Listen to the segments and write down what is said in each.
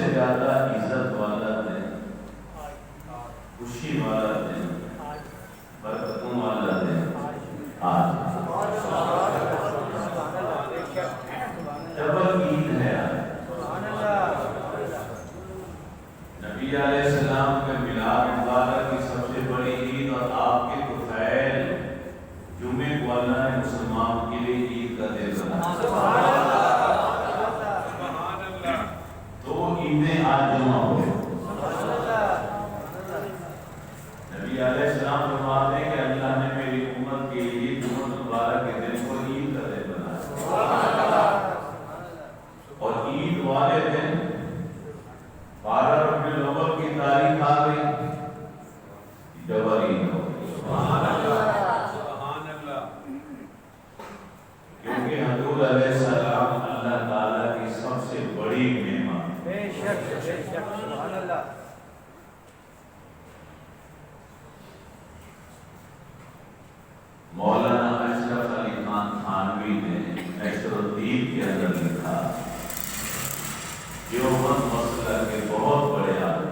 سے زیادہ عزت والا دن، خوشی والا دن، برکتوں والا دن آج ڈبل عید ہے۔ نبی علیہ السلام کے میلاد مبارک کی سب سے بڑی عید، اور آپ کے طفیل جمعے کو اللہ نے مسلمان کے لیے عید کا دن بنایا۔ دو عیدیں آج جمع ہوئے۔ نبی علیہ السلام فرماتے ہیں کہ اللہ نے میری امت کے لیے جمعہ مبارک کے دن کو عید کا دن بنایا، اور عید والے دن 12 ربیع الاول کی تاریخ آ گئی، ڈبل عید ہو گئی۔ کیونکہ حضور علیہ السلام اللہ تعالیٰ کی سب سے بڑی مہمان۔ مولانا اشرف علی خان تھانوی نے نشر الدین کے اندر لکھا، دیوبند مسئلہ کے بہت بڑے عالم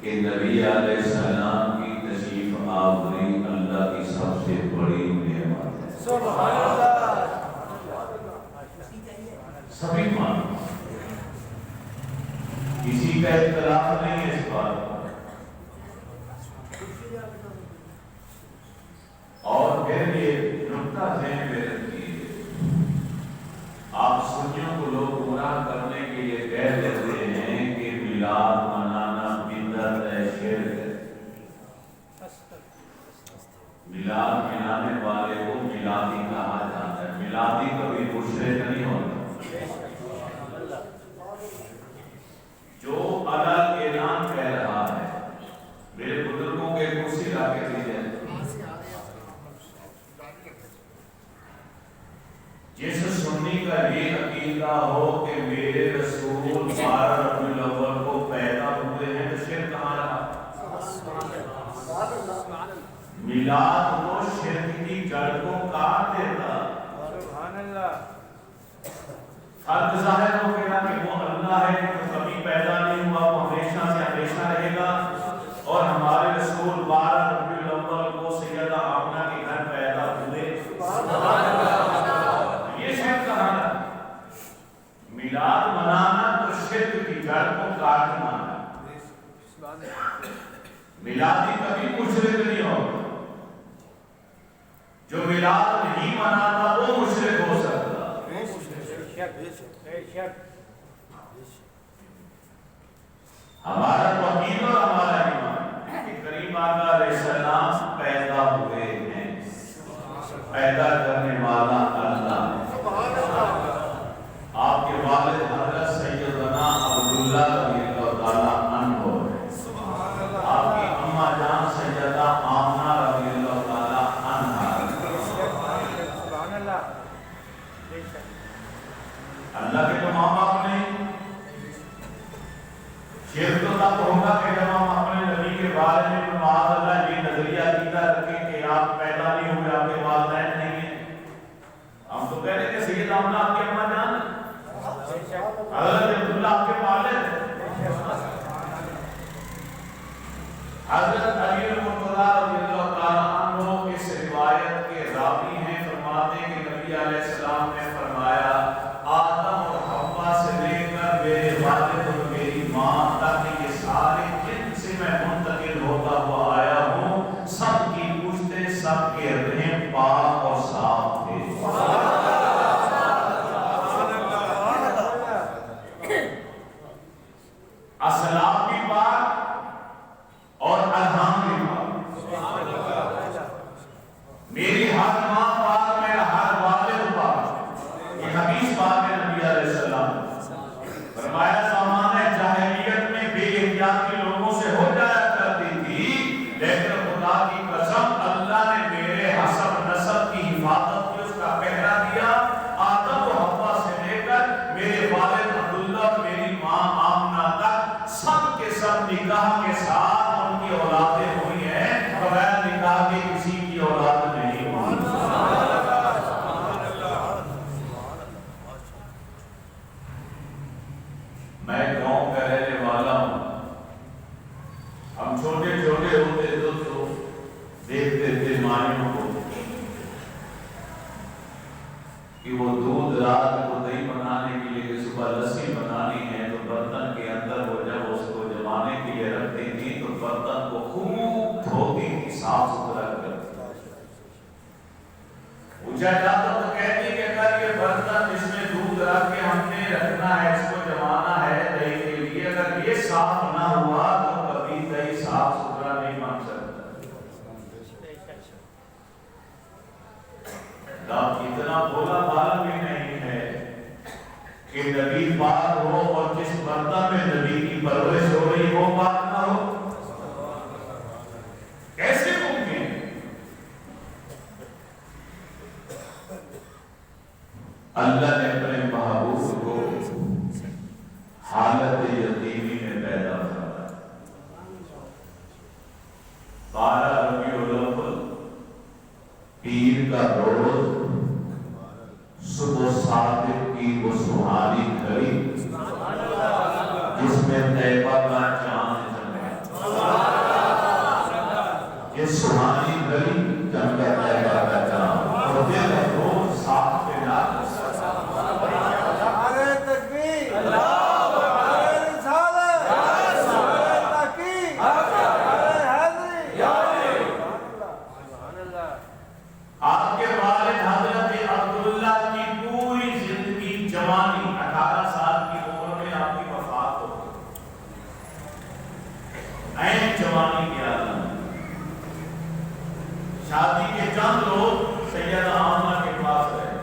کہ نبی علیہ السلام کی تشریف آوری اللہ کی سب سے بڑی نعمت ہے۔ سبحان اللہ، سبھی مانو، کسی کا اختلاف نہیں ہے اس بات پر۔ اور پھر یہ نکتہ ذہن میں رکھیے، آپ سنیوں کو لوگ گمراہ کرنے کے لیے کہہ دیتے ہیں کہ میلاد منانا بدعت ہے، شرک ہے۔ میلاد منانے والے کو میلادی کہا جاتا ہے، میلادی کبھی مشرک نہیں ہوتا۔ جو علل اعلان کہہ رہا ہے، میرے بزرگوں کے کرسی لا کے دیجئے، جس سنی کا یہ عقیدہ ہو کہ میرے رسول 12 ربیع الاول کو پیدا ہوئے ہیں، تو شرک کہاں رہا؟ میلاد کو شرک کی جڑ کو کاٹ دیتا۔ فرق ظاہر ہو گیا کہ وہ اللہ ہے جو کبھی پیدا نہیں ہوا، وہ ہمیشہ سے ہمیشہ رہے گا، اور ہمارے رسول 12 ربیع الاول کو سیدہ آمنہ کے گھر پیدا ہوئے۔ یہ شرک کہاں ہے؟ میلاد منانا تو شرک کی جڑ کو کاٹنا ہے۔ میلادی کبھی مشرک نہیں ہوگا، جو میلاد نہیں مناتا وہ مشرک ہو سکتا۔ ہمارا توحید اور ہمارا ایمان کہ کریم آقا علیہ السلام پیدا ہوئے ہیں، پیدا کرنے والا اللہ۔ آپ کے والد حضرت سیدنا عبداللہ رضی اللہ تعالیٰ عنہ، آپ کی اماں جان سیدہ آمنہ رضی اللہ تعالیٰ عنہ۔ اللہ کے تو ماں باپ نہیں، شرک تو تب ہوگا کہ جب ہم اپنے نبی کے بارے میں معاذ اللہ یہ نظریہ عقیدہ رکھیں کہ آپ پیدا نہیں ہوئے، آپ کے والدین نہیں ہیں۔ ہم تو کہہ رہے کہ سید آمنہ آپ کی اماں جان ہے، حضرت عبداللہ آپ کے والد ہیں۔ حضرت علی المرتضیٰ رضی اللہ تعالیٰ عنہ اس روایت کے راوی ہیں، فرماتے ہیں کہ نبی علیہ السلام نے فرمایا آدم اور حوا سے لے کر میرے والد اور میری ماں تک یہ سارے جن سے میں منتقل ہوتا ہوا آیا ہوں، سب کی پشتے سب کے رحم پاک اور صاف تھے۔ اسلاف بھی پاک اور ارحام بھی پاک۔ میری ہر ماں پاک، میرا ہر والد پاک۔ یہ حدیث پاک ہے نبی علیہ السلام فرمایا زمانہ جاہلیت میں بے احتیاطی لوگوں سے ہو جایا کرتی تھی، لیکن خدا کی قسم اللہ نے میرے حسب نسب کی حفاظت کی، اس کا پہرا دیا۔ آدم و حوا سے لے کر میرے والد عبداللہ اور میری ماں آمنہ تک سب کے سب نکاح کے ساتھ ان کی اولادیں ہوئی ہیں، بغیر نکاح کے کسی کی اولاد نہیں ہوئی۔ میں گاؤں کا رہنے والا ہوں. ہم چھوٹے چھوٹے ہوتے تو دیکھتے تھے مائیوں کو کہ وہ دودھ رات کو دہی بنانے کے لیے صبح لسی بنانی ہے تو برتن کے اندر وہ جب اس کو جمانے کے لیے رکھتی تھی تو برتن کو خوب دھوتی تھی، صاف ستھرا کر پوچھا جاتا تو کہتی کہ اگر یہ برتن جس میں دودھ رکھ کے ہم نے رکھنا ہے، اس کو جمانا ہے دہی کے لیے، اگر یہ صاف نہ ہوا تو کبھی دہی صاف ستھرا نہیں بن سکتا. اتنا بولا بالا بھی نہیں ہے کہ نبی پاک ہو اور جس برتن میں نبی کی پرورش ہو رہی وہ پاک نہ ہو. کیسے ممکن؟ اللہ نے اپنے محبوب کو حالت یتیمی میں پیدا کرا. 12 ربیع الاول پیر کا روز صبح صادق کی وہ سہانی گھڑی جس میں طیبہ کا چاند چمکا، یہ سہانی گھڑی چمکا طیبہ کا چاند، اور دل روز صاف پہ لا آپ کے والد حضرت عبداللہ کی پوری زندگی جوانی 18 سال کی عمر میں آپ کی وفات ہو گئی. عین جوانی کے عالم. شادی کے چند لوگ سیدہ آمنہ کے پاس رہے.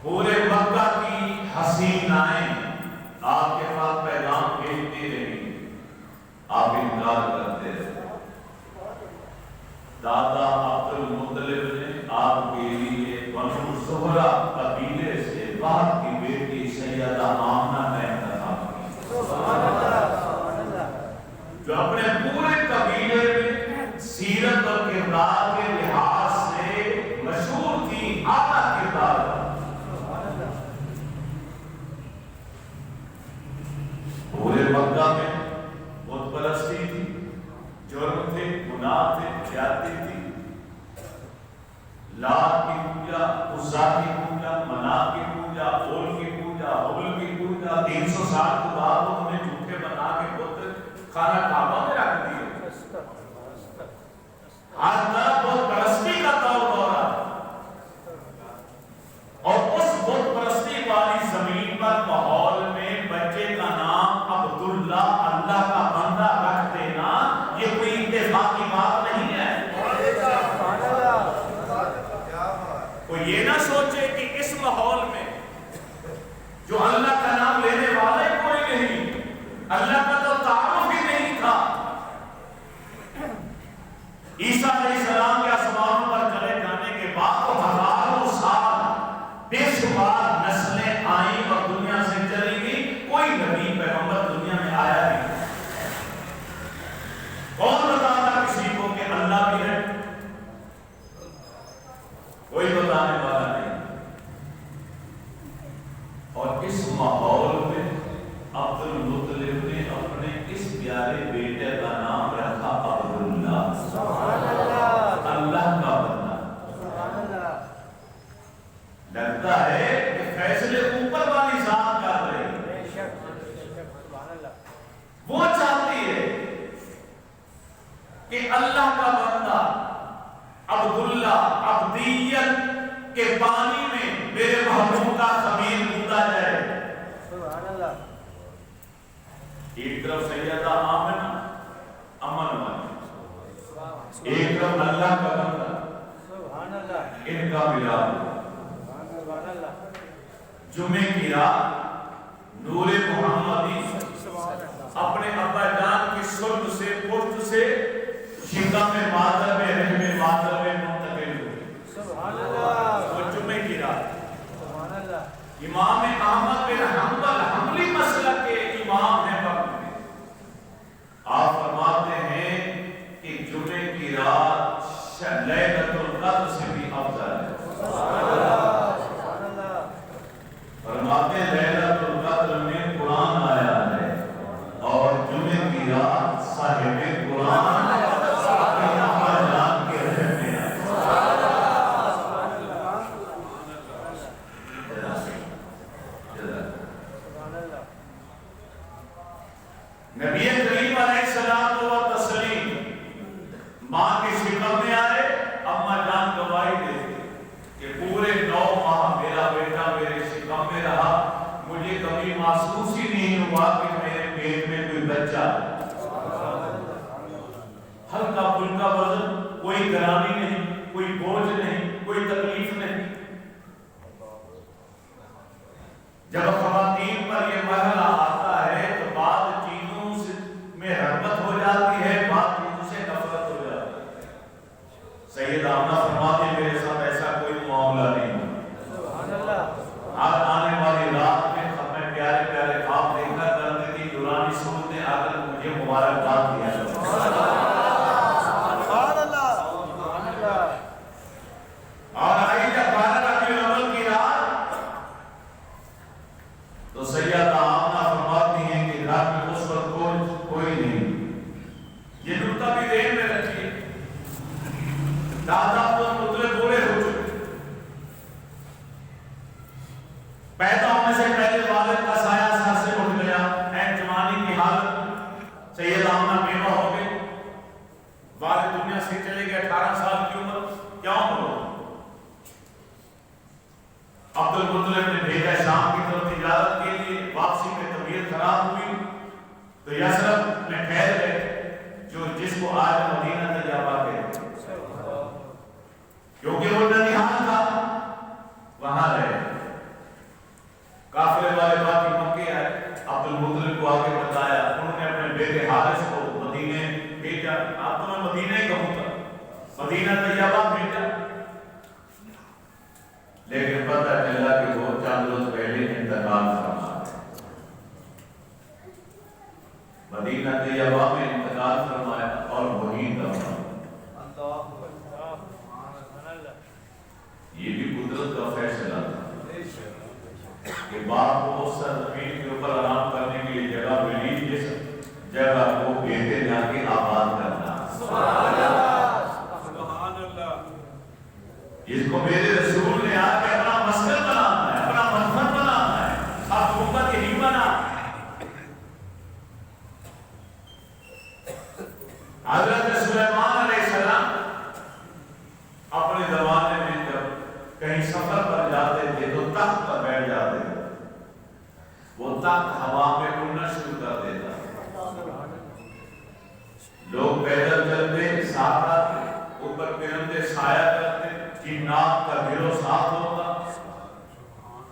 پورے مکہ کی حسینائیں آپ کے پاس پیغام بھیجتی رہی، آپ انکار کرتے رہے. دادا عبد المطلب نے آپ کے لیے بنو زہرہ قبیلے سے باپ کی بیٹی سیدہ آمنہ کا انتخاب کیا، جو اپنے پورے قبیلے میں سیرت اور کردار کے لحاظ سے مشہور تھی، اعلیٰ کردار. پورے مکہ میں بت پرستی تھی، جرم تھے، گناہ تھے، زیادتی تھی. لات کی پوجا، عزا کی پوجا، منات کی پوجا، اول کی پوجا، حبل کی پوجا. 300 سال کے بعد انہوں نے جھوٹے بنا کے بت خانہ کعبہ میں رکھ دیے. ہر طرف بت پرستی کا دور رہا، اور اس بت پرستی والی زمین پر ماحول میں بچے کا نام عبداللہ، اللہ کا بندہ رکھ دینا یہ کوئی اتفاقی بات نہیں ہے. کوئی یہ نہ سوچے کہ اس ماحول میں جو اللہ کا نام لینے والے کوئی نہیں، اللہ کا تو تعارف ہی نہیں تھا. عیسیٰ علیہ السلام کے آسمانوں پر چلے جانے کے بعد تو ہزاروں سال بے شمار نسلیں آئیں اور دنیا سے چلی گئی، کوئی نبی پیغمبر دنیا میں آیا نہیں. کون بتاتا کسی کو کہ اللہ بھی ہے؟ کوئی بتانے والا نہیں. اور اس ماحول میں عبد المطلب نے اپنے اس پیارے بیٹے کا نام رکھا عبداللہ، اللہ کا بندہ. لگتا ہے کہ فیصلے اوپر والی ذات کر رہی ہے. وہ چاہتی ہے کہ اللہ کا بندہ عبداللہ عبدیت کے پانی میں میرے محبوب کا خمیر ہوتا جائے. ایک طرف سیدہ آمنہ امن والی، ایک طرف اللہ کا بندہ، ان کا ملاپ. جمعے کی رات نور محمدی اپنے ابا جان کی سرد سے پشت سے شکم مادر میں رحم مادر میں منتقل ہوئے. وہ جمعے کی رات امام احمد بن حنبل حنبلی مسلک کے امام ہیں وقت میں. آپ فرماتے ہیں کہ جمعے کی رات لیلۃ القدر سے بھی افضل ہے. فرماتے ہیں نبی کریم علیہ السلام و تسلیم ماں کے شکم میں آئے، اما جان گواہی دیتے کہ پورے 9 ماہ میرا بیٹا میرے شکم میں رہا، مجھے کبھی محسوس ہی نہیں ہوا کہ میرے پیٹ میں کوئی بچہ، ہلکا پھلکا وزن، کوئی گرانی نہیں، کوئی بوجھ نہیں، کوئی تکلیف نہیں۔ جب خواتین پر یہ مرحلہ آتا ہے تو بعض چیزوں میں رغبت ہو جاتی ہے، بعض چیزوں سے نفرت ہو جاتی ہے۔ سید آمنہ فرماتے ہیں میرے ساتھ ایسا کوئی معاملہ نہیں ہوا۔ آج آنے والی رات میں ہمیں پیارے پیارے خواب دیکھا کرتے تھی، دورانی صورت نے آ کر مجھے مبارکباد دیا۔ اور آئی جب 12 ربیع الاول کی رات تو سیدہ آمنہ فرماتی ہیں کہ گھر میں اس وقت کوئی نہیں، یہ نقطہ بھی ذہن میں رکھیے، دادا تو مطلب بوڑھے ہو چکے، پیدا ہونے سے پہلے والد کا سایہ سر سے اٹھ گیا، این جوانی کی حالت سیدہ آمنہ بیوہ ہو گئی، والد دنیا سے چلے گئے 18 سال کی عمر، کیا عمر ہو؟ عبد المطلب نے بھیجا شام کی طرف تجارت کے لیے، واپسی میں طبیعت خراب ہوئی تو یثرب میں ٹھہر گئے، جو جس کو آج مدینہ طیبہ کہتے ہیں، کیونکہ وہ ننھیال تھا، وہاں رہے۔ قافلے والے باقی مکے آئے، عبد المطلب کو آگے بتایا، انہوں نے اپنے بیٹے حارث کو مدینے بھیجا، آپ تو میں مدینہ ہی کہوں گا، مدینہ طیبہ بھیجا، لیکن پتہ چلا کہ وہ چند روز پہلے انتقال فرما گئے، مدینہ طیبہ میں انتقال فرمایا اور وہیں دفن۔ یہ بھی قدرت کا فیصلہ تھا کہ باپ کو اس سرزمین کے اوپر آرام کرنے کے لیے جگہ ملی، جس جگہ کو بیٹے جا کے آباد کرنا، جس کو میرے رسول نے آ کے اپنا مسکن بنانا ہے، اپنا مدفن بنانا ہے، آپ حکومت ہی بنا۔ حضرت سلیمان علیہ السلام اپنے زمانے میں جب کہیں سفر پر جاتے تھے تو تخت پر بیٹھ جاتے تھے، وہ تخت ہوا میں اڑنا شروع کر دیتا، لوگ پیدل چلتے، ساتھ آتے، اوپر پرندے سایہ کرتے، جنات کا دل و ساتھ ہوتا،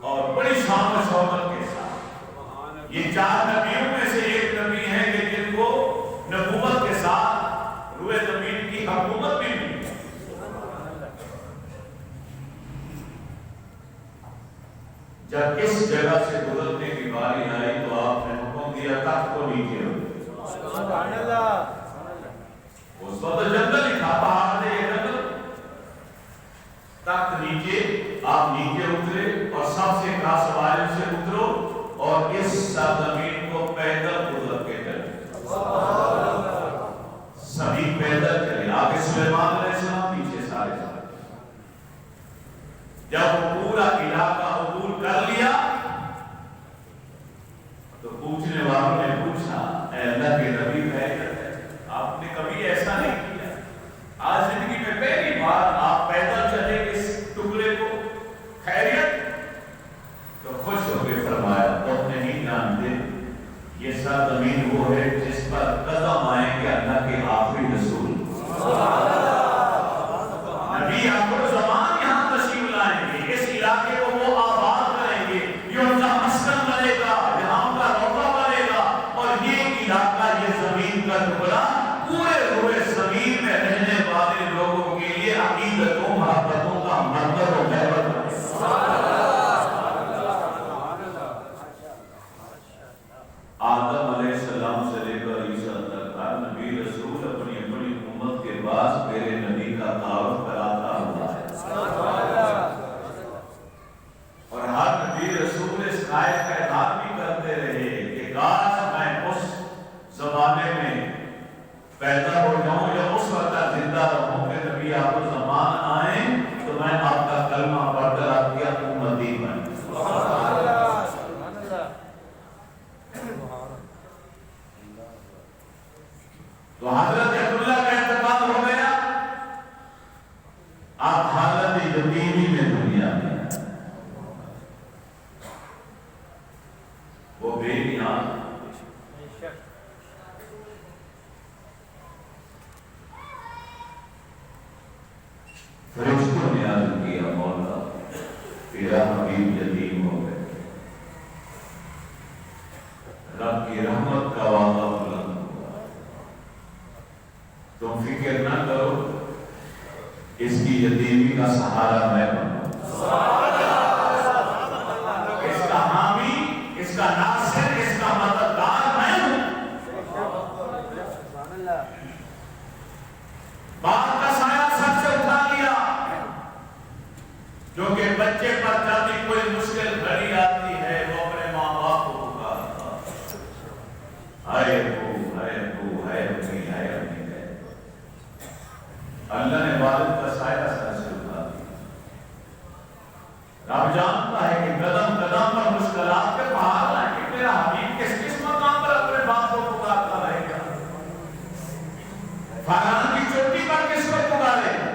اور بڑی شان و شوکت کے ساتھ۔ یہ 4 نبیوں میں سے ایک نبی ہے کہ جن کو نبوت کے ساتھ روئے زمین کی حکومت بھی ملی۔ جب اس جگہ سے گزرنے کی باری آئی تو آپ نے حکم دیا تخت کو نیچے رکھو۔ اس وقت جنگل ہی تھا، پہاڑ تھے، یہ جنگل، تخت نیچے، آپ نیچے اترے اور سب سے کہا سواری سے اترو اور اس سرزمین کو پیدل گزر کے چلے۔ سبھی پیدل چلے، آگے سلیمان علیہ السلام، پیچھے سارے سارے۔ جب وہ پورا علاقہ عبور کر لیا تو پوچھنے والوں نے پوچھا، اے اللہ کے نبی خیریت ہے؟ آپ نے کبھی ایسا نہیں کیا، آج زندگی میں پہلی بار آپ پیدل چلے اس ٹکڑے کو، خیریت؟ تو خوش ہو کے فرمایا، تم نہیں جانتے یہ سرزمین وہ ہے جس پر قدم آئیں گے اللہ کے آخری رسول نبی آخر زمان یہاں تشریف لائیں گے، اس علاقے کو وہ آباد کریں گے، یہ ان کا مسکن بنے گا، یہاں ان کا روضہ بنے گا، اور یہ علاقہ، یہ زمین کا ٹکڑا پورے روئے زمین میں رہنے والے لوگوں کے لیے عقیدتوں، محبتوں کا منظر و محبت ہے۔ آدم علیہ السلام سے لے کر عیسیٰ تک ہر نبی رسول اپنی اپنی امت کے پاس میرے نبی کا تعارف کراتا ہوا ہے، اور ہر نبی رسول اس خواہش کا اظہار بھی کرتے رہے کہ کاش میں اس زمانے میں پیدا ہو جاؤں یا اس وقت زندہ رہوں کہ نبی آپ زمان آئیں تو میں آپ کا کلمہ پڑھ کر آپ کی امتی بن۔ بے نیاز فرشتوں نے عرض کیا مولا تیرا حبیب یتیم ہو گئے، رب کی رحمت کا وعدہ بلند ہوا، تم فکر نہ کرو، اس کی یتیمی کا سہارا میں بنوں، اس کا حامی، اس کا ناصر، اس کا مددگار میں ہوں۔ باپ کا سایہ سب سے اٹھا لیا، جو کہ بچے پر جب بھی کوئی مشکل گھڑی آتی ہے وہ اپنے ماں باپ کو پکارتا، ہائے ابو، ہائے ابو، ہائے امی، ہائے امی ہے۔ اللہ نے والد کا سایہ سر سے اٹھا دیا۔ رب جانتا ہے کہ قدم قدم پر مشکلات کے پہاڑ آئیں کہ میرا حبیب کس کس مقام پر اپنے باپ کو پکارتا رہے گا، فاران کی چوٹی پر کس کو پکارے گا،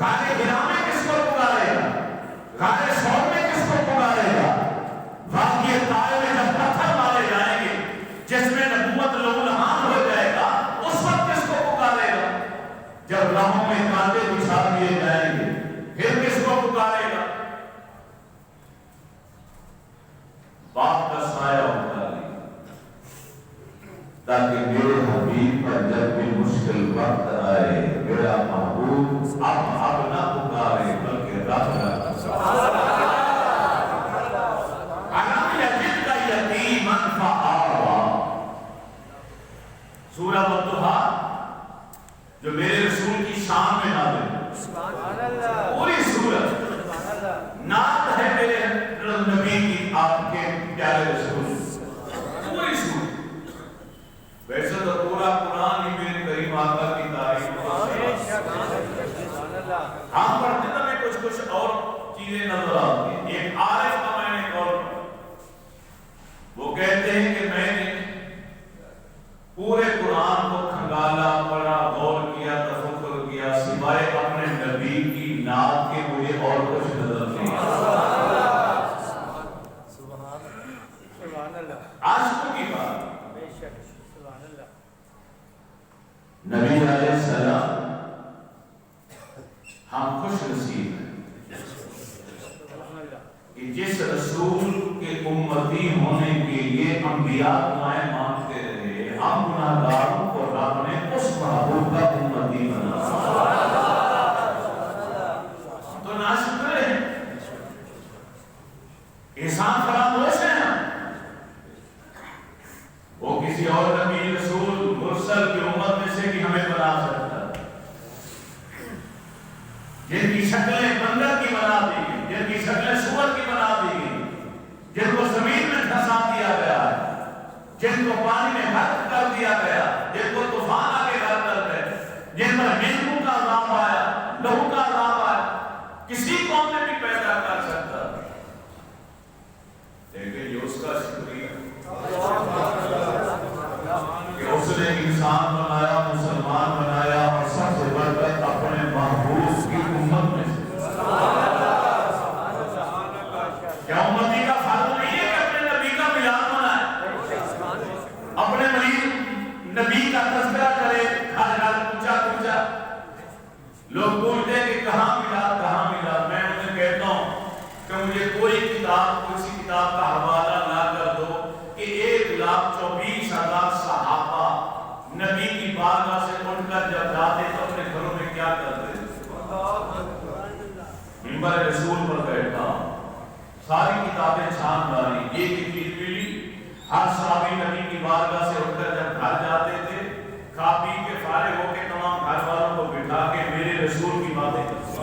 غار ہرا میں کس کو پکارے گا، غار ثور میں کس کو پکارے گا، وادی طائف میں جب پتھر مارے جائیں گے، جس میں نبوت لہولہان ہو جائے گا، اس وقت کس کو پکارے گا، جب راہوں میں کانٹے بچھا دیے جائیں گے پھر کس کو پکارے گا۔ باپ کا سایہ اٹھا لیا تاکہ میرے حبیب پر جب بھی مشکل وقت آئے میرا محبوب اب نہ پکارے بلکہ رب رب علم یجد کا یتیما فآویٰ۔ سورہ والضحیٰ جو میرے رسول کی شان میں نازل ہے، پوری سورت نعت ہے میرے نبی کی، آپ کے پیارے رسول، پوری سورت۔ ویسے تو پورا قرآن ہی میرے کریم آقا کی تعریف ہم پڑھتے ہیں، میں کچھ اور چیزیں نظر آتی ہیں۔ ایک عارف کا میں نے قول پڑھا، وہ کہتے ہیں کہ میں نے پورے قرآن کو کھنگالا، پڑھا، غور کیا، تفکر کیا، سوائے اپنے نبی کی نعت کے مجھے اور کچھ نظر نہیں آتا۔ عاشقوں کی بات، نبی علیہ السلام ہم خوش نصیب ہیں کہ جس رسول کے امتی ہونے کے لیے انبیاء دعائیں مانگتے رہے، ہم گناہگاروں کو رب نے اس محبوب کا امتی بنا، تو ناشکر ہیں، احسان فراموش ہیں۔ وہ کسی اور نبی رسول مرسل کی امت میں سے بھی ہمیں بنا سکتا ہے، جن کی شکلیں بندر کی بنا دی گئی، جن کی شکلیں سور کی بنا دی گئی، جن کو زمین میں دھسا دیا گیا ہے، جن کو پانی میں غرق کر دیا گیا، جن کو طوفان آ کے غرق کر گئے، جن پر مینگوں کا عذاب آیا، لہو کا عذاب آیا، کسی قوم میں بھی پیدا کر سکتا، لیکن یہ اس کا شکریہ کہ اس نے انسان بنایا، مسلمان بنایا، اور سب سے بڑھ کر اپنے محبوب کی امت میں سے۔ کیا امتی کا فرض نہیں ہے کہ اپنے نبی کا میلاد منائے، اپنے نبی کا تذکرہ کرے، ہر ہر پوچھا پوچھا؟ لوگ پوچھتے ہیں کہ کہاں میلاد، کہاں میلاد؟ میں انہیں کہتا ہوں کہ مجھے کوئی کتاب، کسی کتاب کا حوالہ نہ کر دو کہ 1,24,000 صحابہ نبی کی بارگاہ سے اٹھ کر جب جاتے تو اپنے گھروں میں کیا کرتے تھے۔ منبر رسول پر بیٹھا، ساری کتابیں چھان ڈالی، ایک ایک چیز ملی، ہر صحابی نبی کی بارگاہ سے اٹھ کر جب گھر جاتے تھے، کھا پی کے فارغ ہو کے تمام گھر والوں کو بٹھا کے میرے رسول کی باتیں کرتے،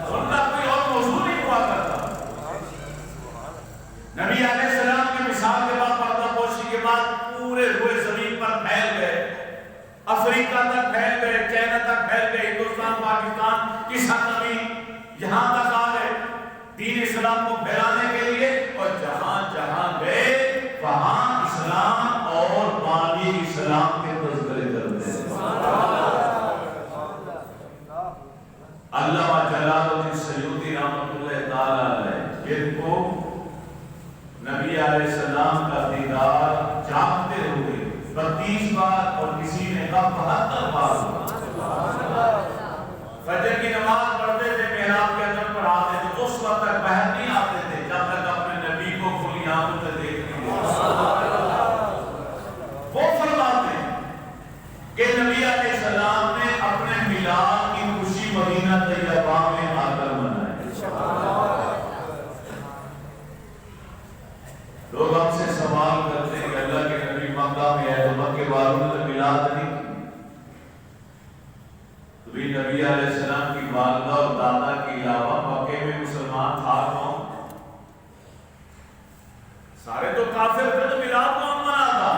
ان کا کوئی اور موضوع نہیں ہوا کرتا۔ نبی علیہ السلام کی مثال کے بعد، پردہ پوشی کے بعد پورے روئے زمین پر پھیل گئے، افریقہ تک پھیل گئے، چائنا تک پھیل گئے، ہندوستان، پاکستان کی سرزمین یہاں تک آ گئے دین اسلام کو پھیلانے کے لیے، اور جہاں جہاں گئے وہاں اسلام اور بانی اسلام کے تذکرے کرتے ہیں۔ علامہ جلال الدین سیوطی رحمۃ اللہ تعالی علیہ، جن کو علیہ السلام کا دیدار جاگتے ہوئے 32 بار اور کسی نے کہا 72 بار فجر کی نماز پڑھتے تھے، محراب کے اندر پڑھاتے تھے، اس وقت تک باہر نہیں آتے تھے جب تک اپنے نبی کو کھلی آنکھوں سے دیکھ نہیں لیتے۔ وہ فرماتے ہیں کہ نبی علیہ السلام نے اپنے میلاد کی خوشی مدینہ طیبہ میں آ کر منائی۔ لوگ ہم سے سوال کرتے ہیں کہ اللہ کے نبی مکہ میں ہے تو مکے والوں نے تو میلاد نہیں کی، تو بھی نبی علیہ السلام کی والدہ اور دادا کے علاوہ مکے میں مسلمان تھا کون؟ سارے تو کافر تھے، تو میلاد کون مناتا؟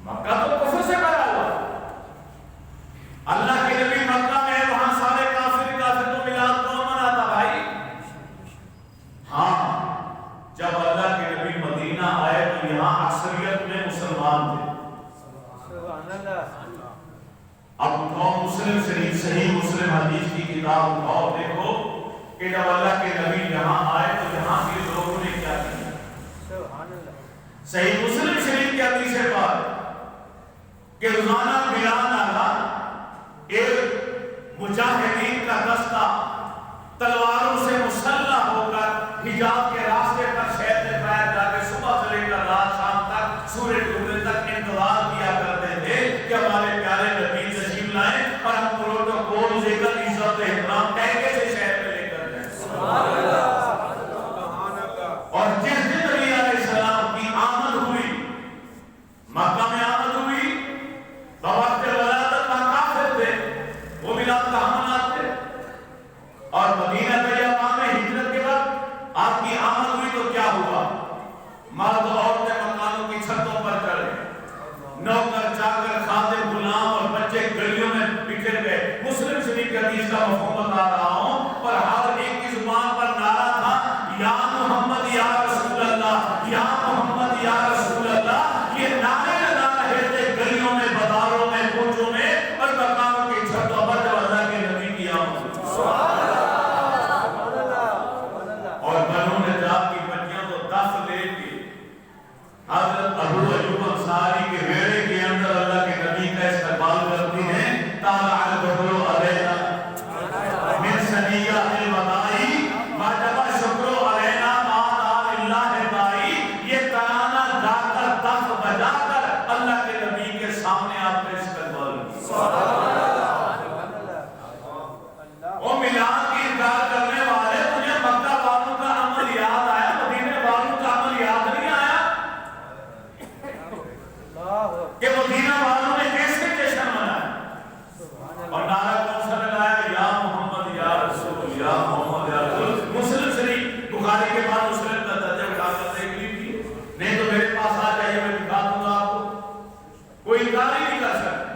مکہ تو کفر سے بھرا ہوا، اللہ کے نبی مکہ میں ہے، وہاں سارے کافر تو میلاد کون مناتا بھائی؟ ہاں، جب اللہ کے نبی مدینہ آئے تو یہاں اکثریت میں مسلمان تھے۔ اب اٹھاؤ مسلم شریف، صحیح مسلم حدیث کی کتاب اٹھاؤ، دیکھو کہ جب اللہ کے نبی یہاں آئے تو یہاں کے لوگوں نے کیا کیا۔ صحیح مسلم شریف کی حدیث ہے بات کہ روزانہ بیان آگا ایک مجاہدین کا دستہ تلواروں سے مسلح ہو کر حجاز کے راستے پر شہر سے باہر جا کے صبح سے لے کر رات شام تک سورج ڈوبنے تک انتظار کیا کرتے تھے کہ ہمارے پیارے نبی تشریف لائیں اور ہم پروٹوکول لے کر عزت احترام کہکے سے شہر میں لے کر جائیں۔ اور جس دن نبی علیہ السلام کی آمد ہوئی، مکہ میں آمد ہوئی، بوقت ولادت وہاں کافر تھے، وہ میلاد کہاں مناتے؟ اور مدینہ طیبہ میں ہجرت کے وقت آپ کی آمد ہوئی تو کیا ہوا؟ مرد عورتیں مکانوں کی چھتوں پر چڑھے، نوکر چاکر خادم غلام اور بچے گلیوں میں بکھر گئے۔ مسلم شریف کی حدیث کا مفہوم بتا رہا ہوں، اور ہر ایک کی زبان پر نعرہ تھا یا محمد یا رسول اللہ، یا محمد یا رسول اللہ۔ یہ نعرے لگا رہے تھے گلیوں میں، بازاروں میں، کوچوں میں اور مکانوں کی چھتوں پر جب اللہ کے نبی کی آمد ہوئی۔ اور بنو نجار کی بچیاں تو 10 لے کے حضرت ابو ایوب انصاری کے ویڑے کے اندر اللہ کے نبی کا استقبال کرتی ہیں۔ طالع البدر علینا من ثنیات الوداع وجب الشکر علینا ما دعا للہ داعی۔ یہ ترانہ گا کر، دف بجا کر اللہ کے نبی کے سامنے آپ کا استقبال کیا۔ وہ میلاد کی انکار کرنے والے، تجھے مکہ والوں کا عمل یاد آیا، مدینے والوں کا عمل یاد نہیں آیا کہ مدینہ والوں نے کیسے جشن منایا؟ اور نعرہ کون سا لگایا؟ یا محمد یا رسول، یا محمد یا رسول۔ مسلم شریف بخاری کے بعد مسلم کا درجہ اٹھا کر دیکھ لیجیے، نہیں تو میرے پاس آ جائیے، میں دکھا دوں گا آپ کو، کوئی انکار ہی نہیں کر سکتا۔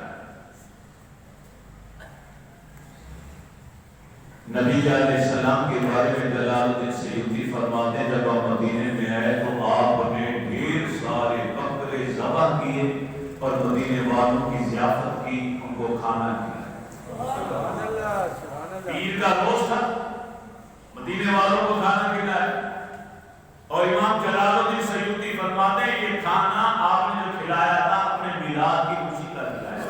نبی علیہ السلام کے بارے میں جلال الدین سیوطی فرماتے ہیں جب آپ مدینے میں آئے تو آپ نے ڈھیر سارے بکرے ذبح کیے اور مدینے والوں کی ضیافت کی، ان کو کھانا کھلایا۔ پیر کا روز تھا، مدینے والوں کو کھانا کھلایا۔ اور امام جلال الدین سیوطی فرماتے ہیں یہ کھانا آپ نے جو کھلایا تھا اپنے میلاد کی خوشی کا کھلایا۔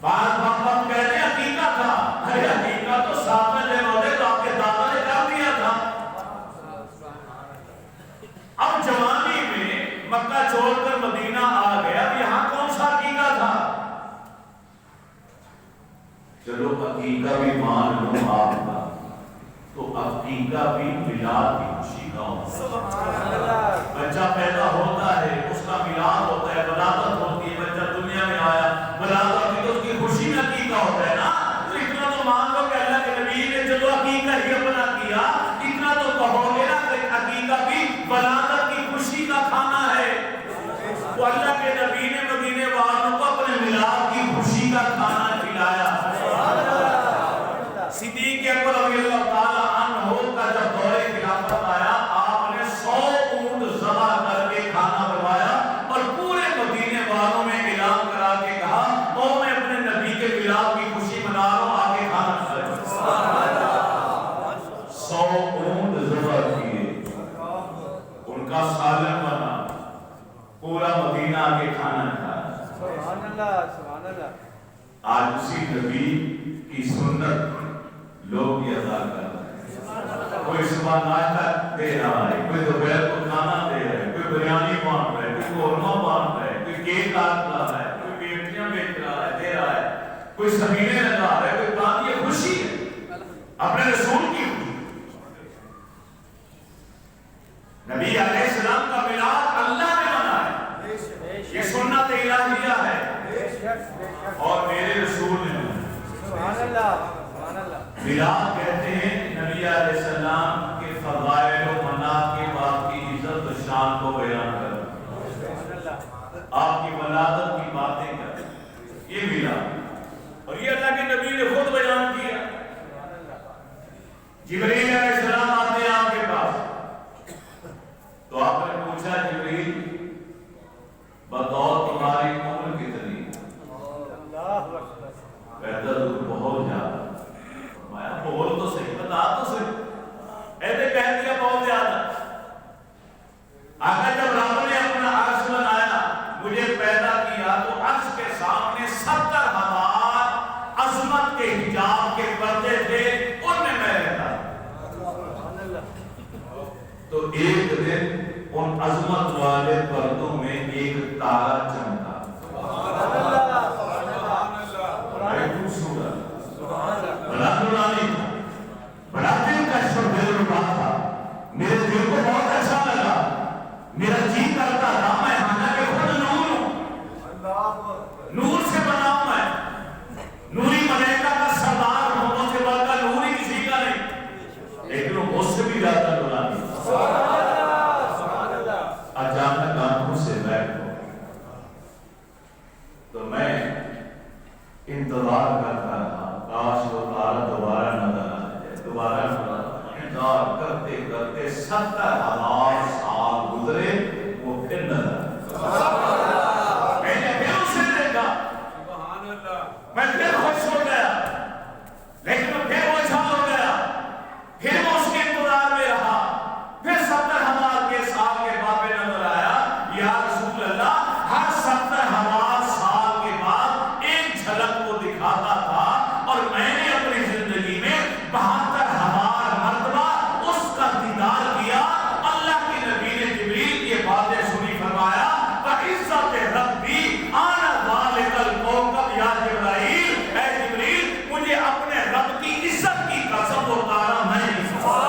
بعض وقت کہتے ہیں عقیقہ تھا، ارے عقیقہ تو 7ویں دن ہوتے تو آپ کے دادا نے کر دیا تھا۔ اب جوانی میں مکہ چھوڑ کر مدینہ آ گیا، اب یہاں کون سا عقیقہ تھا؟ چلو عقیقہ بھی مان لو آپ کا، تو عقیقہ بھی میلاد کی خوشی کا ہوتا ہے۔ بچہ پیدا ہوتا ہے، اس کا میلاد ہوتا ہے، ولادت ہوتی ہے، بچہ دنیا میں آیا، ولادت کی تو اس کی خوشی میں عقیقہ ہوتا ہے نا۔ تو اتنا تو مان لو کہ اللہ کے نبی نے چلو عقیقہ ہی اپنا کیا، اتنا تو کہو گے نا کہ عقیقہ بھی ولادت کی خوشی کا کھانا ہے۔ تو اللہ کے نبی نے مدینے والوں کو اپنے میلاد کی خوشی کا کھانا کھلایا۔ صدیق اکبر رضی اللہ تعالی عنہ کا جب دور خلافت آیا، آپ نے 100 اونٹ ذبح کر کے کھانا بنوایا اور پورے مدینے والوں میں اعلان کرا کے کہا او میں اپنے نبی کے میلاد کی خوشی منا رہا ہوں، آگے کھانا کھائیں۔ 100 اونٹ ذبح کیے، ان کا سالن بنا، پورا مدینہ کے کھانا کھایا۔ سبحان اللہ سبحان اللہ۔ آج اسی نبی کی سنت لوگ یہ ادا کر رہے ہیں۔ کوئی صبح ناشتہ دے رہا ہے، کوئی دوپہر کو کھانا دے رہا ہے، کوئی بریانی بانٹ رہا ہے، کوئی قورمہ بانٹ رہا ہے، کوئی کیک کاٹ رہا ہے، کوئی بیٹیاں بیچ رہا ہے، دے رہا ہے، کوئی سبیلے لگا رہا ہے، کوئی کام۔ یہ خوشی ہے اپنے رسول کی۔ نبی علیہ السلام کا میلاد اللہ نے منایا، یہ سنت الہیہ ہے اور میرے رسول نے منایا۔ سبحان اللہ سبحان اللہ۔ میلاد کہتے ہیں نبی علیہ السلام کے فضائل و مناقب کی عزت و شان کو بیان کرنا، آپ کی ولادت کی باتیں کرنا، یہ میلاد۔ اور یہ اللہ کے نبی نے خود بیان کیا۔ جبریل علیہ السلام آتے ہیں آپ کے پاس، تو آپ نے پوچھا جبریل بتاؤ تمہاری عمر کتنی؟ کہتا تو بہت زیادہ۔ میں بول تو صحیح، بتا تو صحیح۔ ایسے کہہ دیا بہت زیادہ۔ آقا جب رب نے اپنا عرش بنایا، مجھے پیدا کیا، تو عرش کے سامنے 70,000 عظمت کے حجاب کے پردے تھے، ان میں میں رہتا۔ تو ایک دن ان عظمت والے پردوں میں ایک تارا چمکا، بڑا خوبصورت، بڑا نورانی تھا، بڑا دل کا شبہ تھا۔ میرے دل کو بہت اچھا لگا، میرا جی کرتا تھا میں حالانکہ خود نور ہوں، نور سے بنا ہوں، میں نوری ملائکہ کا سردار ہوں، مجھ سے بڑھ کر نوری کسی کا نہیں، لیکن وہ مجھ سے بھی زیادہ نورانی۔ اچانک آنکھوں سے بیٹھ ہو تو میں انتظار کرتا رہا، کاش وہ تارا دوبارہ نظر آ جائے، دوبارہ انتظار کرتے کرتے 70,000 سال گزرے، وہ پھر نظر آیا۔ میں نے پھر اسے دیکھا، میں پھر خوش ہو گیا، لیکن وہ پھر وہ جھال ہو گیا، پھر وہ اس کے انتظار میں رہا، پھر 70,000 کے سال کے بعد میں نظر آیا۔ یا رسول اللہ، ہر 70,000 سال کے بعد ایک جھلک کو دکھاتا تھا، اور میں نے اپنی زندگی میں 72,000 مرتبہ اس کا دیدار کیا۔ اللہ کے نبی نے جبریل یہ باتیں سنی، فرمایا فَعِزَّتِ رَبِّی أَنَا ذَلِكَ الْكَوْكَبُ یا جبرائیل، اے جبریل مجھے اپنے رب کی عزت کی قسم و تارا میں نہیں سمجھا۔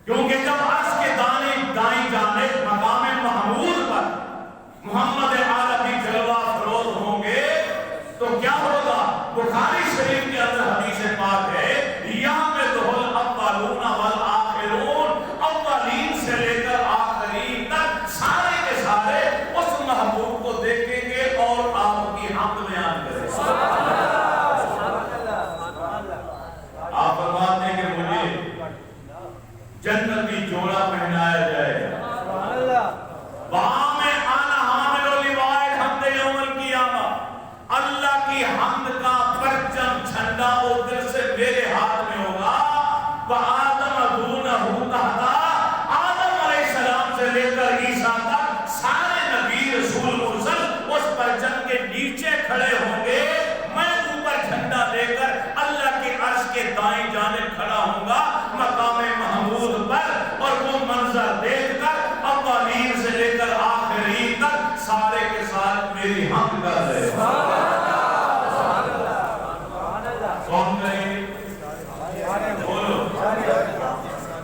کیونکہ جب عرش کے دائیں جانب مقام محمود پر محمد عالمی جلوہ فروز ہوں گے تو کیا ہوگا؟ بخاری شریف کے اندر حدیث پاک ہے، یَعْمِدُهُ الْأَوَّلُونَ وَالْآخِرُونَ، اولین سے لے کر آخرین تک سارے کے سارے اس محبوب کو دیکھیں گے اور آپ کی حمد بیان کریں گے۔ آپ فرماتے ہیں کہ مجھے جنتی جوڑا پہنایا جائے گا، وہاں میں آنا حامل و لوائے الحمد یوم القیامہ، اللہ کی حمد کا پرچم حمد کر رہے ہیں. کون کریں گے؟ بولو.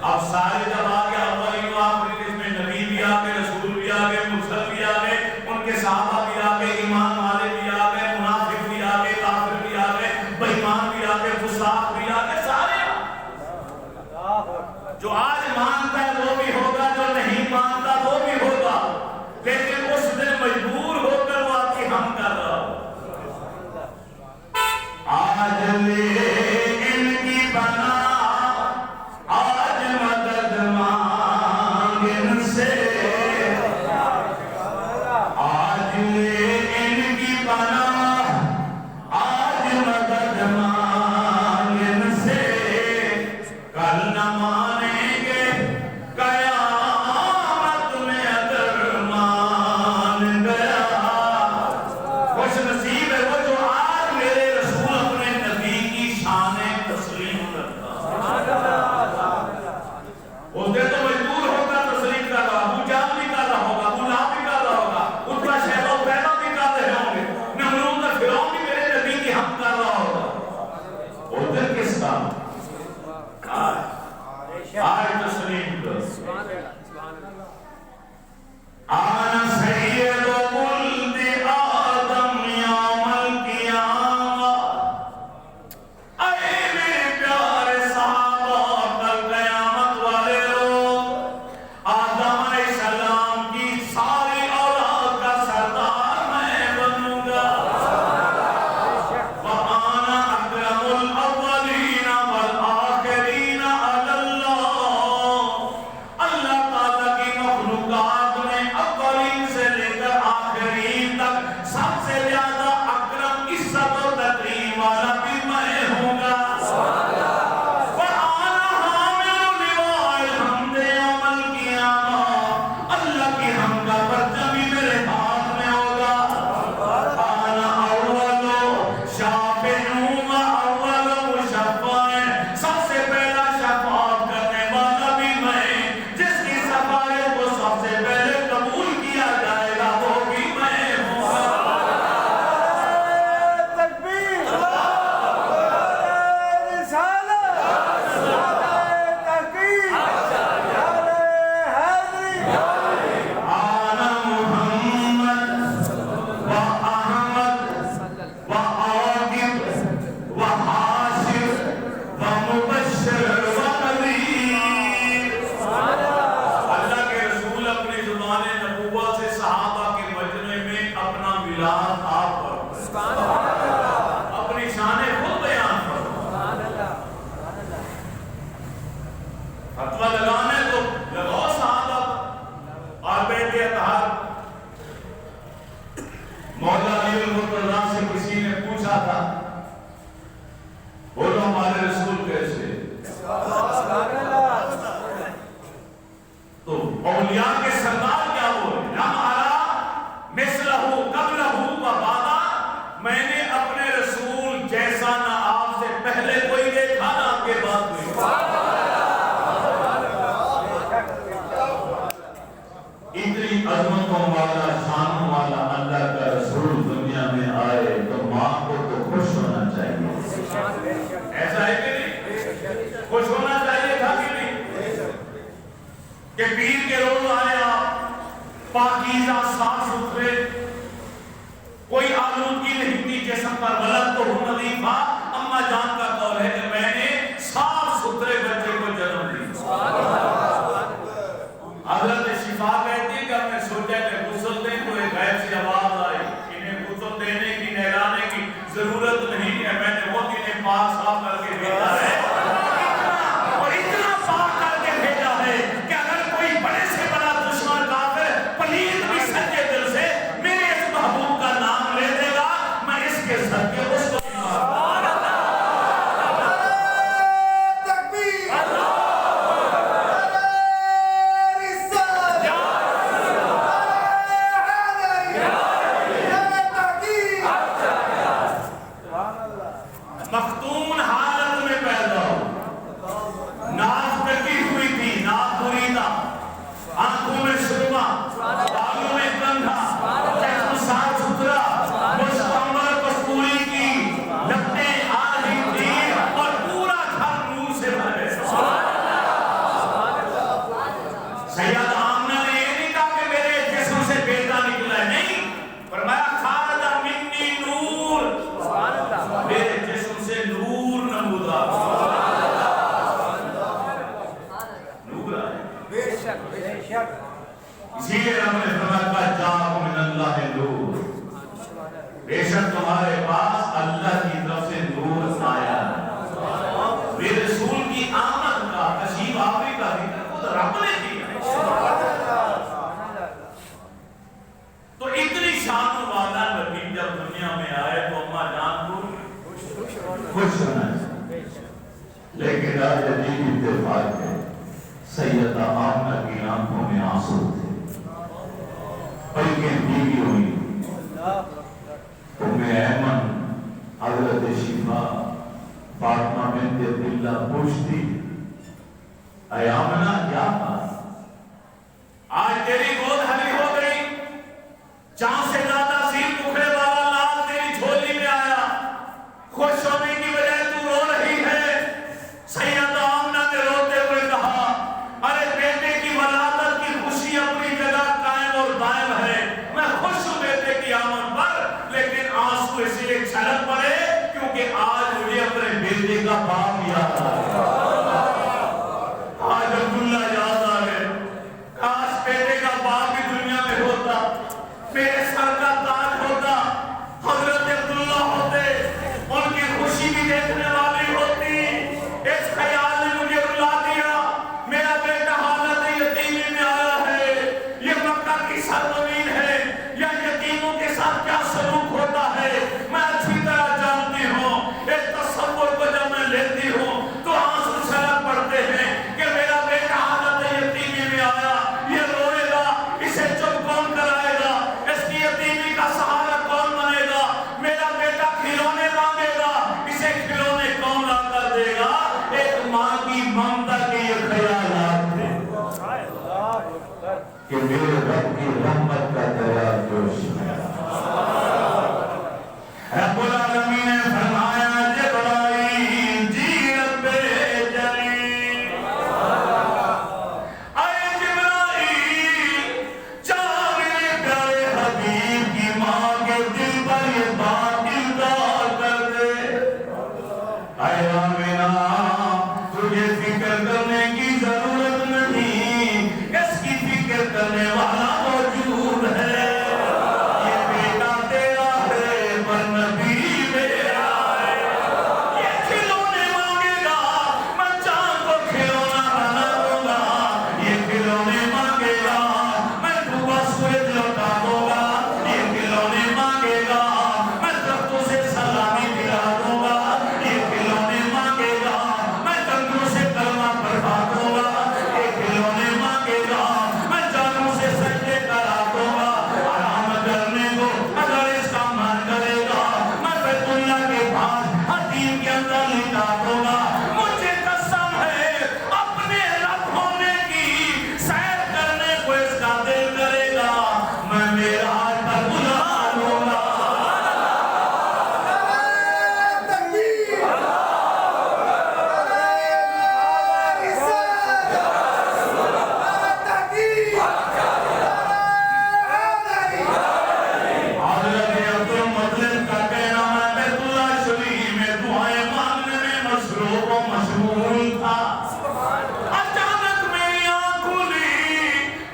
اب سارے جب آ گیا اولین و آخرین، اس میں نبی بھی آ گئے، رسول بھی آ گئے، مرسل بھی آ گئے، ان کے صحابہ بھی آ گئے، ایمان والے بھی آ گئے، منافق بھی آ گئے، کافر بھی آ گئے، بے ایمان بھی آ گئے، فساق بھی آ گئے، سارے آ گئے. جو آج مانتا ہے وہ بھی ہوگا، جو نہیں مانتا وہ بھی ہوگا، لیکن اس دن مجبور ہو کر وہ آپ کی ہم کر رہا ہو. آج لے ان کی بنا، آج مدد مانگ ان سے، آج لے ان کی بنا، آج مدد مانگ ان سے، کل نہ مانیں گے قیامت میں اگر مان گیا. خوش نصیب ہے وہ جو آج میرے رسول اپنے نبی کی شان تسلیم کرتا. اس دن تو مجبور ہوگا تسلیم کر رہا، ابو جہل بھی کر رہا ہوگا، ابو لہب بھی کر رہا ہوگا، عتبہ شیبہ عتیبہ بھی کر رہے ہوں گے، نمرود اور فرعون بھی میرے نبی کی حمد کر رہا ہوگا. اس دن کس کا؟ آج تسلیم کر. آنا سید ولد آدم یوم القیامہ، اے میرے پیارے صحابہ کل قیامت والے روز آدم علیہ السلام کی ساری اولاد کا سردار میں بنوں گا. وَأَنَا أَكْرَمُ الْأَوَّلِينَ وَالْآخِرِينَ عَلَى اللَّهِ. اللہ تعالیٰ کی مخلوقات میں اولین سے لے کر آخرین تک سب سے زیادہ اکرم، عزت و تکریم والا بھی میں ہوں گا. وَأَنَا حَامِلُ لِوَاءِ الْحَمْدِ يَوْمَ الْقِيَامَةِ. اللہ کی حمد کا پرچم بھی میرے ہاتھ میں ہوگا. أَنَا أَوَّلُ شَافِعٍ وَأَوَّلُ مُشَفَّعٍ. سب سے پہلا شفاعت کرنے والا بھی میں، جس کی شفاعت کو سب سے پہلے قبول کیا جائے گا وہ بھی میں ہوں گا. تکبیر، رسالت، تحقیق، حیدری. آنا محمد و احمد و عاقب و حاشر و مبشر و نذیر. اللہ کے رسول اپنی زبان نبوت سے صحابہ کے مجمع میں اپنا میلاد آپ پر اپنی شان خود بیان فرمائے. فتویٰ لگانے تو لگاؤ صحابہ اور بیت اطہار. مولا علی المرتضیٰ سے کسی نے پوچھا تھا، بولو ہمارے رسول کیسے؟ تو اولیاء کے سردار کیا بولے؟ ہمارا مثلہ قبلہ و بعدہ. میں نے اپنے رسول جیسا نہ آپ سے پہلے کوئی دیکھا نہ آپ کے بعد کوئی. اتنی عظمتوں والا، شانوں والا اللہ کا رسول دنیا میں آئے تو ماں کو تو خوش ہونا چاہیے. ایسا ہے کہ نہیں؟ خوش ہونا چاہیے تھا کہ نہیں؟ کہ پیر کے روز آئے آپ پاکیزہ صاف ستھرے، کوئی آلودگی نہیں تھی جسم پر. ولد تو ہوں نظیفہ، اما جان کا قول ہے کہ میں نے صاف ستھرے بچے کو جنم دی. حضرت شفا کہتی ہے کہ ہم نے سوچا کہ غسل دیں تو ایک غیب سے آواز آئی، انہیں غسل دینے کی، نہلانے کی ضرورت نہیں ہے، میں نے وہ انہیں پاک صاف کر کے بھیجا ہے. اور اتنا پاک کر کے بھیجا ہے کہ اگر کوئی بڑے سے بڑا دشمن کافر پلید بھی سچے دل سے میرے اس محبوب کا نام لے دے گا، میں اس کے صدقے اس کو مختون حالت میں پیدا جاءکم من اللہ نور، بے شک تمہارے پاس اللہ کی طرف سے نور آیا ہے۔ میرے رسول کی آمد کا، تشریف آوری کا ذکر خود رب نے کیا۔ تو اتنی شان والا نبی جب دنیا میں آئے تو اماں جان کو خوش ہونا ہے، لیکن آج عجیب اتفاق ہے، سیدہ آمنہ کی آنکھوں میں آنسو تھے، پلکیں بھیگی ہوئی۔ ام ایمن حضرت شفا فاطمہ بنت عبداللہ پوچھتی، اے آمنہ کیا بات، آج تیری گود ہلی ہو گئی، چاند سے زیادہ سیر مکھڑے والا لال تیری جھولی میں آیا، خوش ہونے کی وجہ تو رو رہی ہے۔ سیدہ آمنہ نے روتے ہوئے کہا، ارے بیٹے کی ولادت کی خوشی اپنی جگہ قائم اور دائم ہے، میں خوش ہوں بیٹے کی آمد پر، لیکن آنسو اس لیے چھلک پڑے کیونکہ آج مجھے اپنے بیٹے کا باپ یاد آ گیا، آج عبداللہ یاد آ گئے، کاش بیٹے کا باپ بھی دنیا میں ہوتا، میرے سر کا تاج ہوتا، حضرت عبداللہ ہوتے، ان کی خوشی بھی دیکھنے والی ہوتی۔ اس خیال نے مجھے رلا دیا، میرا بیٹا حالت یتیمی میں آیا ہے، یہ مکہ کی سرزمین ہے، یا یتیموں کے ساتھ کیا سلوک ہوتا ہے میں اچھی طرح جانتی ہوں۔ اس تصور کو جب میں لیتی ہوں تو آنسو چھلک پڑتے ہیں کہ میرا بیٹا حالت یتیمی میں آیا، یہ روئے گا، اسے چپ کون کرائے گا، اس کی یتیمی کا سہارا کون بنے گا، میرا بیٹا کھلونے مانگے گا، اسے کھلونے کون لا کر دے گا۔ ایک ماں کی ممتا کے یہ خیالات تھے کہ میرے رب کی رحمت کا دریا جوش ہے۔ رب العالمین نے فرمایا جبرائیل جی رب جلیل، اے جبرائیل چاہ میرے پیارے حبیب کی ماں کے دل پر یہ بات دلدار کر دے۔ اے آمنہ تجھے فکر کرنے کی ضرورت نہیں، اس کی فکر کرنے والا موجود ہے، یہ بیٹا تیرا ہے پر نبی میرا ہے، یہ کھلونے مانگے گا میں چاند کو کھلونا بنا دوں گا، یہ کھلونے مانگے گا میں ڈوبا سورج لوٹا دوں گا، یہ کھلونے مانگے گا میں درختوں سے سلامی دلا دوں گا، یہ کھلونے مانگے گا میں کنگروں سے کلمہ پڑھا دوں گا، یہ کھلونے مانگے گا میں جانوں سے سجدے کرا دوں گا، آرام کرنے کو اگر اس کا من کرے گا میں بیت اللہ کے پاس حتیم کے اندر لٹا دوں گا۔ مجھے قسم ہے اپنے رب ہونے کی سیر کرنے کو اس کا دل کرے گا، میں میرا پر بلا لوں گا۔ حضرت عبدالمطلب کا کہنا میں بیت اللہ شریف میں دعائیں مانگنے میں مصروف و مشغول تھا، اچانک میری آنکھ کھلی،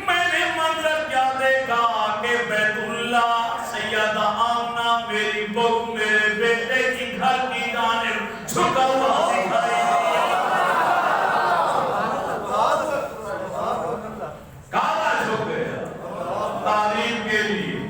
میں نے منظر کیا دیکھا کہ بیت اللہ سیدہ آمنہ میری بہو میرے بیٹے کی گھر کی جانب جھکا ہوا دکھائی دیا، کعبہ جھک گیا تعلیم کے لیے،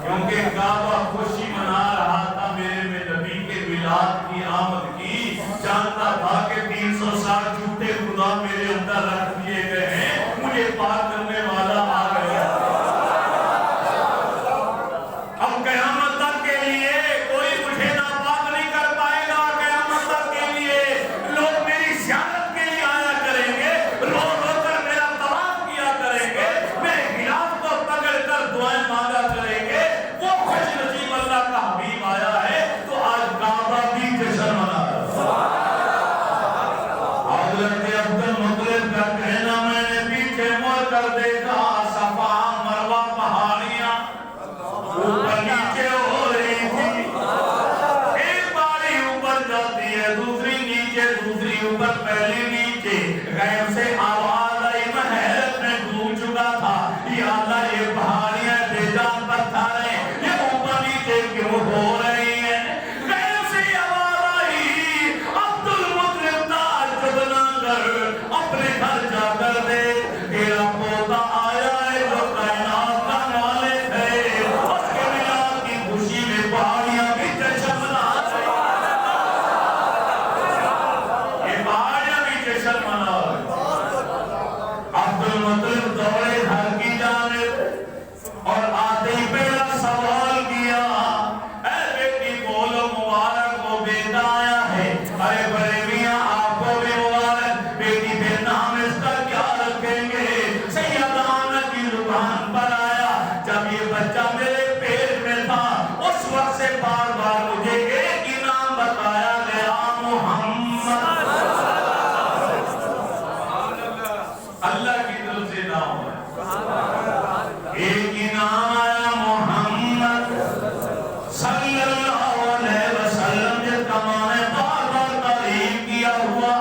کیونکہ کعبہ خوشی منا رہا تھا میرے نبی کے میلاد کی آمد کی، جانتا تھا کہ 360 جھوٹے خدا میرے اندر رکھ دیے گئے ہیں، مجھے پاک کرنے والا آ گیا۔ اب قیامت تک کے لیے شروع ہو رہی ہیں. غیب سے آواز آئی عبد المطلب تعجب نہ کر اپنے گھر جا کر دے تیرا پوتا آیا ہے جو کائنات کا مالک ہے. اس کے ملاد کی خوشی میں پہاڑیاں بھی جشن منا رہی ہیں. یہ پہاڑیاں بھی جشن منا رہی ہیں. عبد المطلب دوڑے گھر کی جانب اور آتے ہی پہلا سوال کیا اے بیٹی بولو مبارک وہ بیٹا آیا ہے. ارے بڑے میاں آپ کو بھی مبارک. بیٹی پھر نام اس کا کیا رکھیں گے؟ سیدانہ کی زبان پر آیا جب یہ بچہ میرے پیٹ میں تھا اس وقت سے بار بار مجھے ایک ہی نام بتایا گیا محمد. اللہ کی طرف سے نام ہے ایک ہی نام آیا محمد صلی اللہ علیہ وسلم جس کا معنی بار بار تعریف کیا ہوا.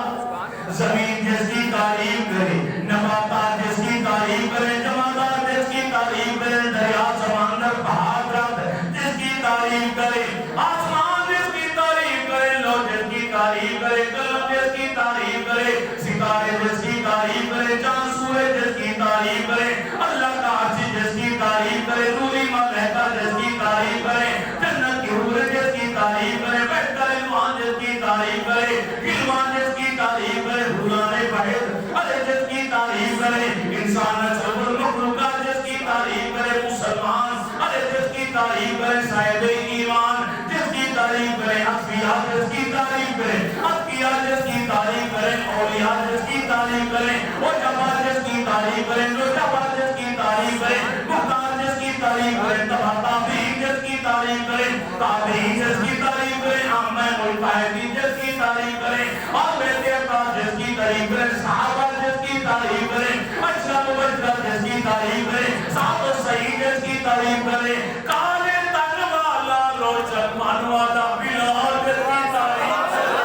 زمین جس کی تعریف کرے نباتات جس کی تعریف کرے جمادات جس کی تعریف کرے دریا سمندر پہاڑ درخت جس کی تعریف کرے آسمان جس کی تعریف کرے لو جس کی تعریف کرے قلم جس کی تعریف کرے ستارے جس کی تعریف کرے چاند سورج جس کی تعریف کرے اللہ کا عرش جس کی تعریف کرے روحی ملائکہ جس کی تعریف کرے جنت کی حور جس کی تعریف کرے بہتر ایمان جس کی تعریف کرے گلوان جس کی تعریف کرے حوران بحر ارے جس کی تعریف کرے انسان اشرف المخلوقات جس کی تعریف کرے مسلمان ارے جس کی تعریف کرے صاحب ایمان جس کی تعریف کرے اصفیاء جس کی تعریف کرے اتقیاء جس کی تعریف کرے اولیاء جس کی تعریف کرے وجبا جس کی تعریف کرے نجبا جس کی تعریف کرے مختار جس کی تعریف کرے تابعین جس کی تعریف کرے تابعین جس کی تعریف کرے عامہ ملتحدین جس کی تعریف کرے اور بیت اطہار جس کی تعریف کرے صحابہ جس کی تعریف کرے اشرف مبشر جس کی تعریف کرے سعد السعید جس کی تعریف کرے کالے تن والا روشن من والا بلال جس کی تعریف کرے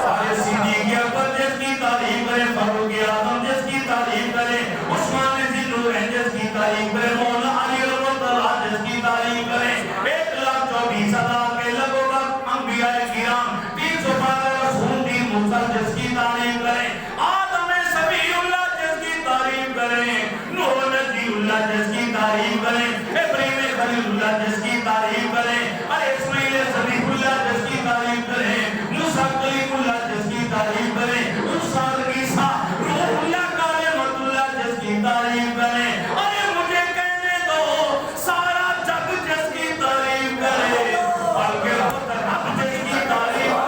سارے صدیق اکبر جس کی تعریف کرے فاروق اعظم جس کی تعریف کرے عثمان ذی النورین جس کی تعریف کرے مولا علی رضی اللہ جس کی تعریف کرے 1,24,000 کے لگ بھگ انبیاء کرام 312 رسول کی مرسل جس کی تعریف کرے آدم سمیع اللہ جس کی تعریف کرے نوح نبی اللہ جس کی تعریف کرے ابراہیم خلیل اللہ جس کی تعریف کرے اور اسماعیل ذبیح اللہ جس کی تعریف کرے موسیٰ کلیم اللہ جس کی تعریف کرے موسیٰ عیسیٰ روح اللہ کلمۃ اللہ جس کی تعریف کرے ارے مجھے کہنے دو سارا جگ جس کی تعریف کرے بلکہ رب جس کی تعریف کرے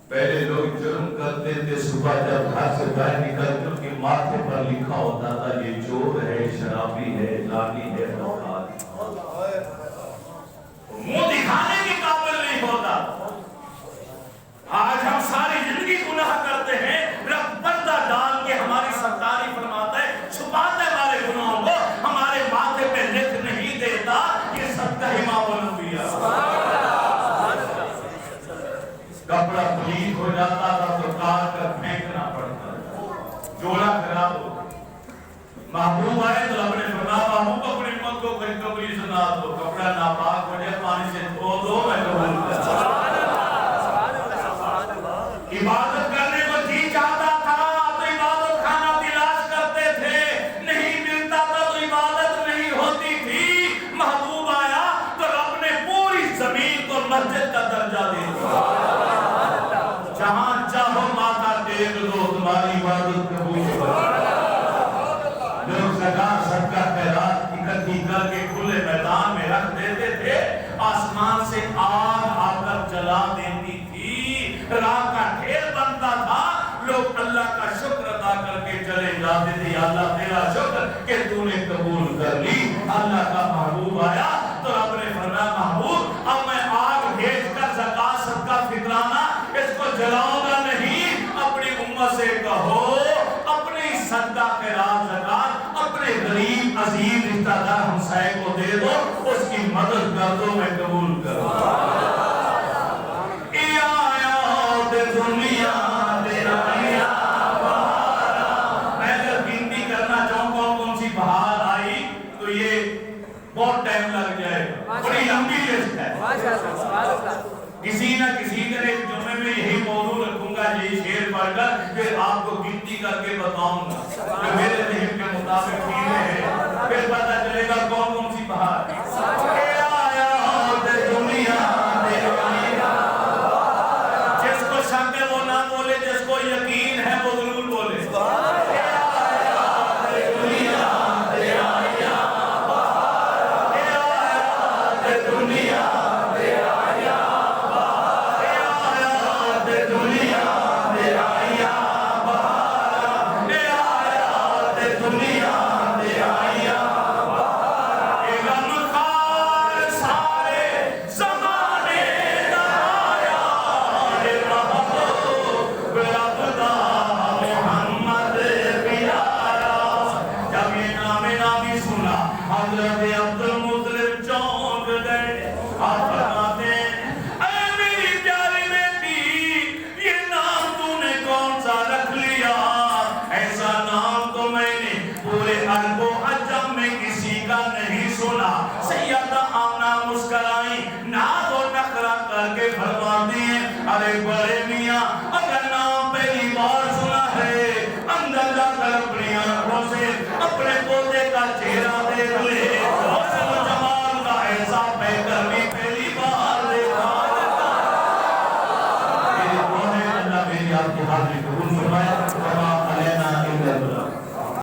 پہلے لوگ جرم کرتے تھے صبح جب گھر سے باہر نکلتے ان کے ماتھے پر لکھا ہوتا تھا یہ چور ہے شرابی ہے لانی ہے منہ دکھانے کے قابل نہیں ہوتا. آج ہم ساری زندگی گناہ کرتے ہیں رب پردہ ڈال کے ہماری سرکاری فرماتا ہے چھپاتے ہمارے گناہوں کو ہمارے ماتھے پہ لکھ نہیں دیتا یہ سب کا امام الانبیاء. کپڑا پلیت ہو جاتا تھا تو کاٹ کر پھینکنا پڑتا جوڑا خراب ہو. محبوب آئے تو اپنے فرمایا محبوب اپنی امت کو کبھی سنا دو کپڑا ناپاک ہو جائے پانی سے دھو دو میں قبول کرتا. عبادت کرنے کو جی چاہتا تھا تو عبادت خانہ تلاش کرتے تھے نہیں ملتا تو آسمان سے آگ آ کر جلا دیتی تھی، راہ کا ڈھیر بنتا تھا، لوگ اللہ کا شکر ادا کر کے چلے جاتے تھے، اللہ تیرا شکر کہ تو نے قبول کر لی۔ اللہ کا محبوب آیا تو رب نے فرمایا محبوب اب میں آگ بھیج کر زکات صدقہ فطرانہ اس کو جلاؤں گا نہیں، اپنی امت سے کہو اپنی صدقہ خیرات زکات اپنے غریب عزیز رشتہ دار ہمسائے کو دے دو، اس کی مدد کر دو، میں قبول کروں۔ دنیا تیرا میں اگر گنتی کرنا چاہوں کون کون سی بہار آئی تو یہ بہت ٹائم لگ جائے گا، بڑی لمبی لسٹ ہے۔ کسی نہ کسی دن ایک جمعے میں یہی موضوع رکھوں گا، یہی شعر پڑھ کر پھر آپ کو گنتی کر کے بتاؤں گا کہ میرے ذہن کے مطابق ٹھیک ہے، پھر پتہ چلے گا کون کون سی بہار یقین ہے وہ ضرور بولے۔ مسکرائی ناز و نخرہ کر کے فرماتی ہیں ارے بڑے